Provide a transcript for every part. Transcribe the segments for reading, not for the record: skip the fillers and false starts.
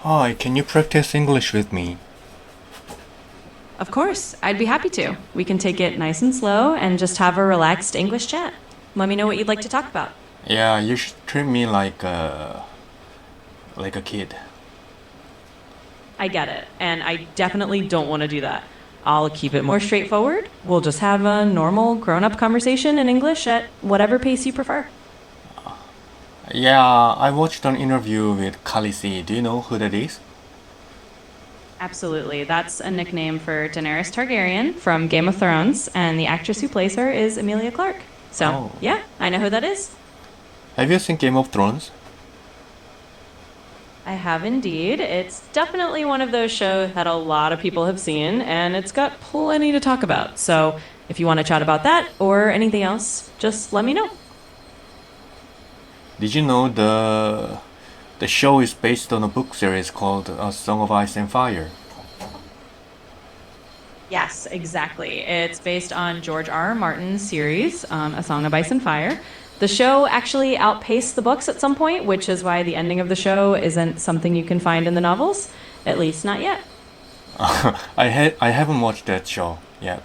Hi, can you practice English with me? Of course, I'd be happy to. We can take it nice and slow and just have a relaxed English chat. Let me know what you'd like to talk about. Yeah, you should treat me like a kid. I get it, and I definitely don't want to do that. I'll keep it more straightforward. We'll just have a normal, grown up conversation in English at whatever pace you prefer. Yeah, I watched an interview with Khaleesi. Do you know who that is? Absolutely. That's a nickname for Daenerys Targaryen from Game of Thrones, and the actress who plays her is Emilia Clarke. So, Oh. yeah, I know who that is. Have you seen Game of Thrones? I have indeed. It's definitely one of those shows that a lot of people have seen, and it's got plenty to talk about. So if you want to chat about that or anything else, just let me know. Did you know the show is based on a book series called A Song of Ice and Fire? Yes, exactly. It's based on George R. R. Martin's series, A Song of Ice and Fire. The show actually outpaced the books at some point, which is why the ending of the show isn't something you can find in the novels, at least not yet. I haven't watched that show yet.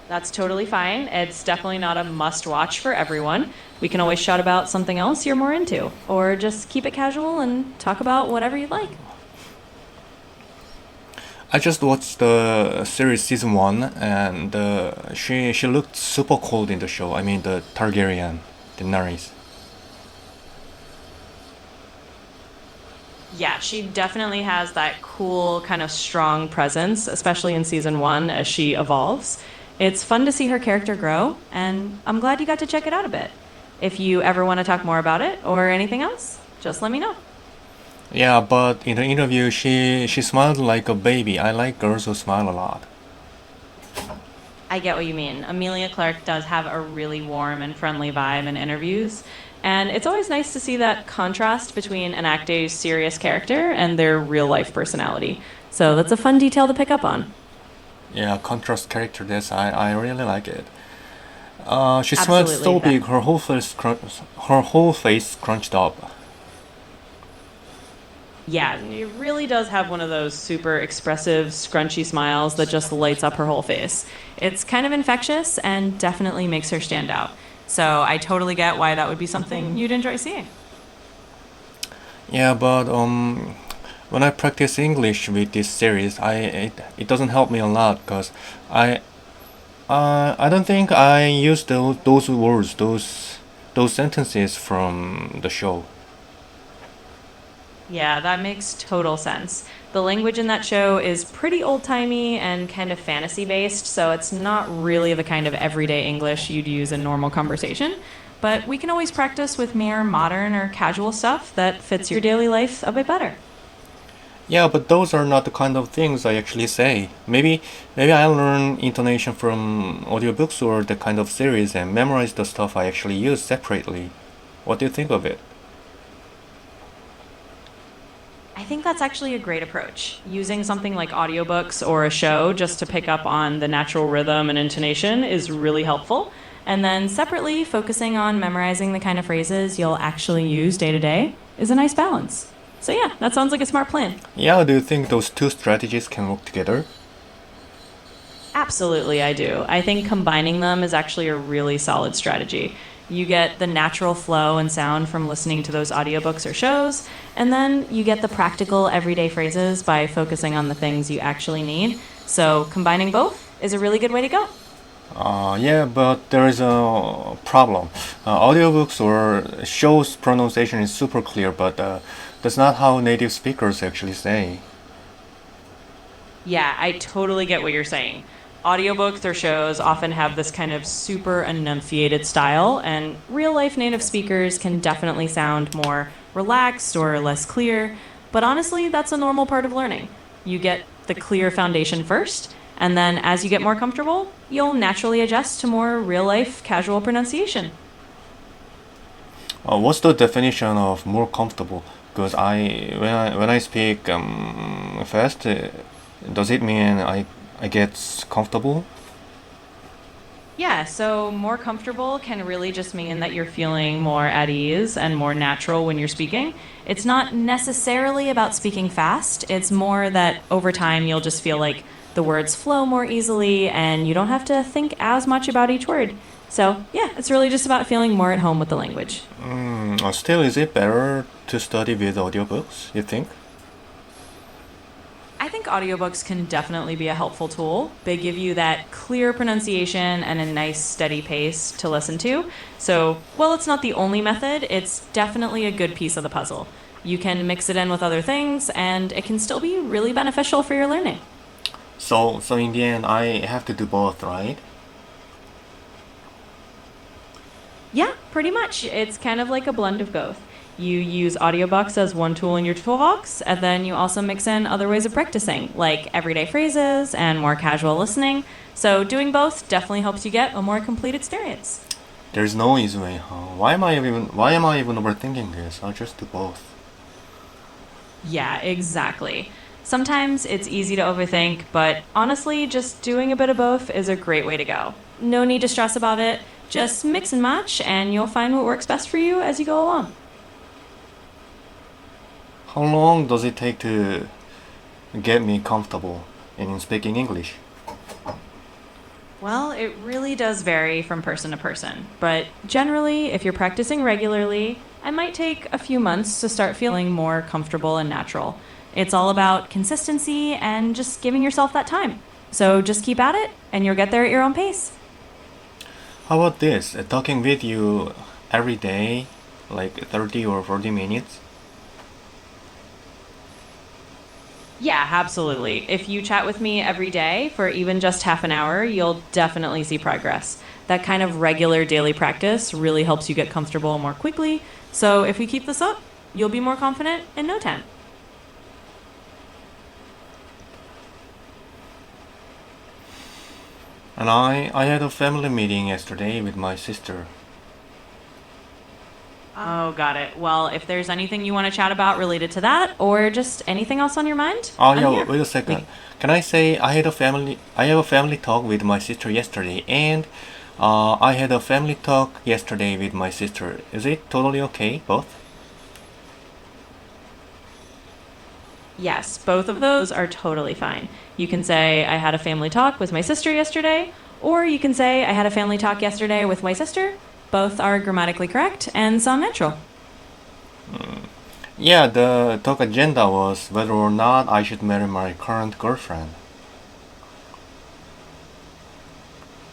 That's totally fine. It's definitely not a must watch for everyone. We can always shout about something else you're more into, or just keep it casual and talk about whatever you'd like. I just watched the series season one, and she looked super cold in the show. I mean the Targaryen, Daenerys. Yeah, she definitely has that cool, kind of strong presence, especially in season one as she evolves. It's fun to see her character grow, and I'm glad you got to check it out a bit. If you ever want to talk more about it or anything else, just let me know. Yeah, but in the interview, she smiled like a baby. I like girls who smile a lot. I get what you mean. Amelia Clark does have a really warm and friendly vibe in interviews. And it's always nice to see that contrast between an actor's serious character and their real life personality. So that's a fun detail to pick up on. Yeah, contrast character. I really like it. She smiled Absolutely. so big, her whole face crunched up. Yeah, it really does have one of those super expressive, scrunchy smiles that just lights up her whole face. It's kind of infectious and definitely makes her stand out. So I totally get why that would be something you'd enjoy seeing. Yeah, but when I practice English with this series, it doesn't help me a lot because I I don't think I use those words, those sentences from the show. Yeah, that makes total sense. The language in that show is pretty old timey and kind of fantasy based, so it's not really the kind of everyday English you'd use in normal conversation. But we can always practice with more modern or casual stuff that fits your daily life a bit better. Yeah, but those are not the kind of things I actually say. Maybe I learn intonation from audiobooks or that kind of series and memorize the stuff I actually use separately. What do you think of it? I think that's actually a great approach. Using something like audiobooks or a show just to pick up on the natural rhythm and intonation is really helpful. And then separately, focusing on memorizing the kind of phrases you'll actually use day to day is a nice balance. So, yeah, that sounds like a smart plan. Yeah, do you think those two strategies can work together? Absolutely, I do. I think combining them is actually a really solid strategy. You get the natural flow and sound from listening to those audiobooks or shows, and then you get the practical everyday phrases by focusing on the things you actually need. So, combining both is a really good way to go. Yeah, but there is a problem. Audiobooks or shows pronunciation is super clear, but that's not how native speakers actually say. Yeah, I totally get what you're saying. Audiobooks or shows often have this kind of super enunciated style, and real life native speakers can definitely sound more relaxed or less clear. But honestly, that's a normal part of learning. You get the clear foundation first, and then as you get more comfortable, you'll naturally adjust to more real life casual pronunciation. What's the definition of more comfortable? Because when I speak fast, does it mean I get comfortable? Yeah, so more comfortable can really just mean that you're feeling more at ease and more natural when you're speaking. It's not necessarily about speaking fast, it's more that over time you'll just feel like the words flow more easily and you don't have to think as much about each word. So, yeah, it's really just about feeling more at home with the language. Still, is it better to study with audiobooks, you think? I think audiobooks can definitely be a helpful tool. They give you that clear pronunciation and a nice steady pace to listen to. So, while it's not the only method, it's definitely a good piece of the puzzle. You can mix it in with other things, and it can still be really beneficial for your learning. So in the end, I have to do both, right? Yeah, pretty much. It's kind of like a blend of both. You use audiobooks as one tool in your toolbox, and then you also mix in other ways of practicing, like everyday phrases and more casual listening. So, doing both definitely helps you get a more complete experience. There's no easy way, huh? Why am I even overthinking this? I'll just do both. Yeah, exactly. Sometimes it's easy to overthink, but honestly, just doing a bit of both is a great way to go. No need to stress about it. Just mix and match, and you'll find what works best for you as you go along. How long does it take to get me comfortable in speaking English? Well, it really does vary from person to person, but generally, if you're practicing regularly, it might take a few months to start feeling more comfortable and natural. It's all about consistency and just giving yourself that time. So just keep at it, and you'll get there at your own pace. How about this? Talking with you every day, like 30 or 40 minutes? Yeah, absolutely. If you chat with me every day for even just half an hour, you'll definitely see progress. That kind of regular daily practice really helps you get comfortable more quickly. So if we keep this up, you'll be more confident in no time. And I had a family meeting yesterday with my sister. Oh, got it. Well, if there's anything you want to chat about related to that, or just anything else on your mind, Oh I'm yeah, here. wait a second. Can I say I have a family talk with my sister yesterday, and I had a family talk yesterday with my sister. Is it totally okay, both? Yes, both of those are totally fine. You can say, I had a family talk with my sister yesterday, or you can say, I had a family talk yesterday with my sister. Both are grammatically correct and sound natural. Yeah, the talk agenda was whether or not I should marry my current girlfriend.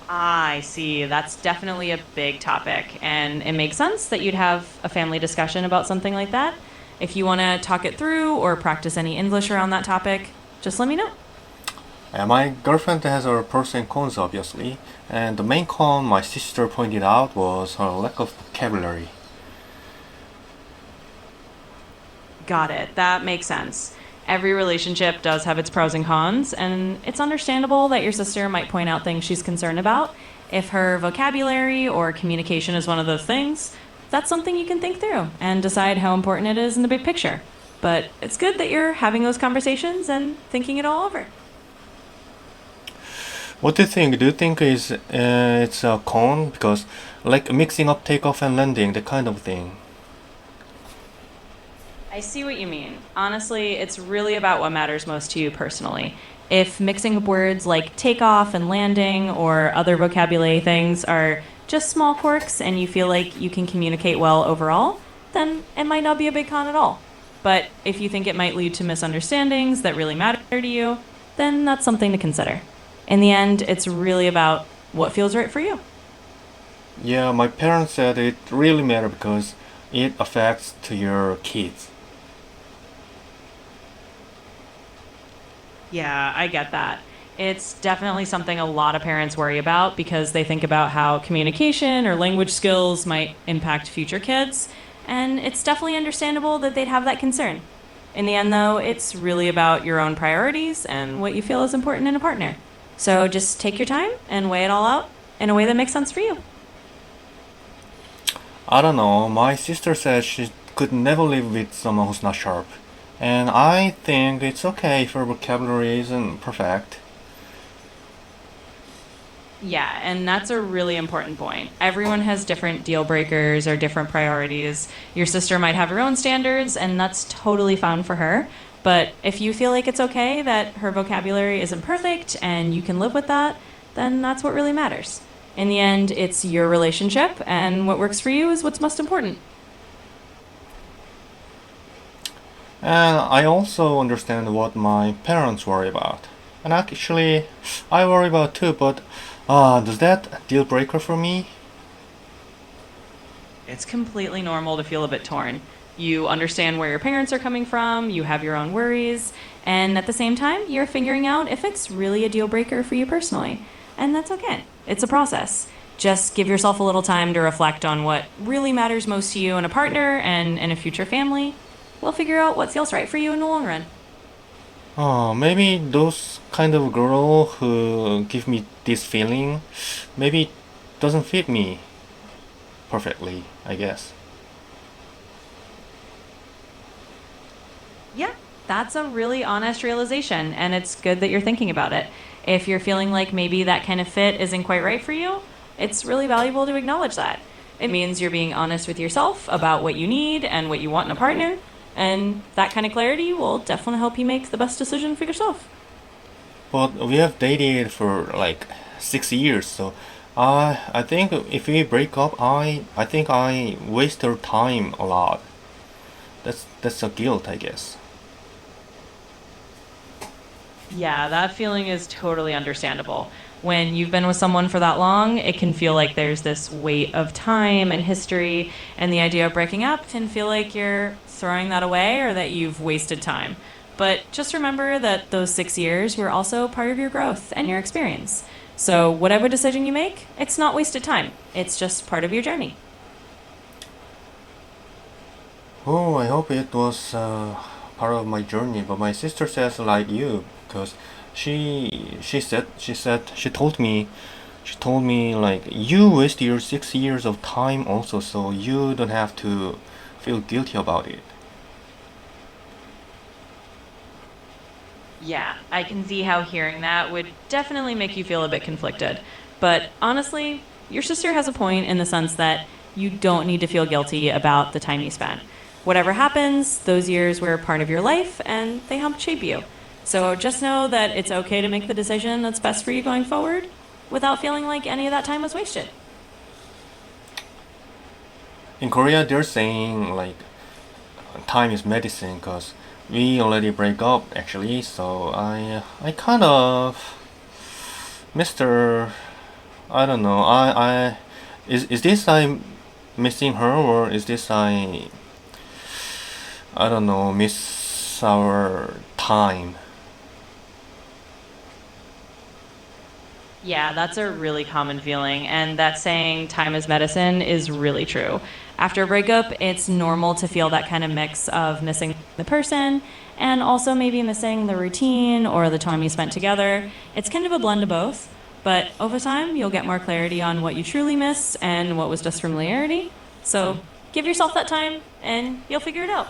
I see. That's definitely a big topic, and it makes sense that you'd have a family discussion about something like that. If you want to talk it through or practice any English around that topic, just let me know. My girlfriend has her pros and cons, obviously, and the main con my sister pointed out was her lack of vocabulary. Got it. That makes sense. Every relationship does have its pros and cons, and it's understandable that your sister might point out things she's concerned about. If her vocabulary or communication is one of those things, that's something you can think through and decide how important it is in the big picture. But it's good that you're having those conversations and thinking it all over. What do you think? Do you think it's a con because like mixing up takeoff and landing, that kind of thing? I see what you mean. Honestly, it's really about what matters most to you personally. If mixing up words like takeoff and landing or other vocabulary things are just small quirks and you feel like you can communicate well overall, then it might not be a big con at all. But if you think it might lead to misunderstandings that really matter to you, then that's something to consider. In the end, it's really about what feels right for you. Yeah, my parents said it really matter because it affects to your kids. Yeah, I get that. It's definitely something a lot of parents worry about because they think about how communication or language skills might impact future kids. And it's definitely understandable that they'd have that concern. In the end, though, it's really about your own priorities and what you feel is important in a partner. So just take your time and weigh it all out in a way that makes sense for you. I don't know. My sister said she could never live with someone who's not sharp. And I think it's okay if her vocabulary isn't perfect. Yeah, and that's a really important point. Everyone has different deal breakers or different priorities. Your sister might have her own standards, and that's totally fine for her. But if you feel like it's okay that her vocabulary isn't perfect and you can live with that, then that's what really matters. In the end, it's your relationship, and what works for you is what's most important. And I also understand what my parents worry about. And actually, I worry about too, but does that deal breaker for me? It's completely normal to feel a bit torn. You understand where your parents are coming from, you have your own worries, and at the same time, you're figuring out if it's really a deal breaker for you personally. And that's okay. It's a process. Just give yourself a little time to reflect on what really matters most to you in a partner and in a future family. We'll figure out what feels right for you in the long run. Oh, maybe those kind of girl who give me this feeling, maybe it doesn't fit me perfectly, I guess. Yeah, that's a really honest realization, and it's good that you're thinking about it. If you're feeling like maybe that kind of fit isn't quite right for you, it's really valuable to acknowledge that. It means you're being honest with yourself about what you need and what you want in a partner, and that kind of clarity will definitely help you make the best decision for yourself. But we have dated for like 6 years, so I think if we break up, I think I waste our time a lot. That's a guilt, I guess. Yeah, that feeling is totally understandable. When you've been with someone for that long, it can feel like there's this weight of time and history, and the idea of breaking up can feel like you're throwing that away or that you've wasted time. But just remember that those 6 years were also part of your growth and your experience. So, whatever decision you make, it's not wasted time. It's just part of your journey. Oh, I hope it was part of my journey. But my sister says like you, because she told me like you waste your 6 years of time also, so you don't have to feel guilty about it. Yeah, I can see how hearing that would definitely make you feel a bit conflicted. But honestly, your sister has a point in the sense that you don't need to feel guilty about the time you spent. Whatever happens, those years were part of your life and they helped shape you. So just know that it's okay to make the decision that's best for you going forward without feeling like any of that time was wasted. In Korea, they're saying like time is medicine because we already break up actually. So I kind of Mr. I don't know. I is this I'm missing her or is this I don't know miss our time. Yeah, that's a really common feeling. And that saying, time is medicine, is really true. After a breakup, it's normal to feel that kind of mix of missing the person and also maybe missing the routine or the time you spent together. It's kind of a blend of both. But over time, you'll get more clarity on what you truly miss and what was just familiarity. So give yourself that time and you'll figure it out.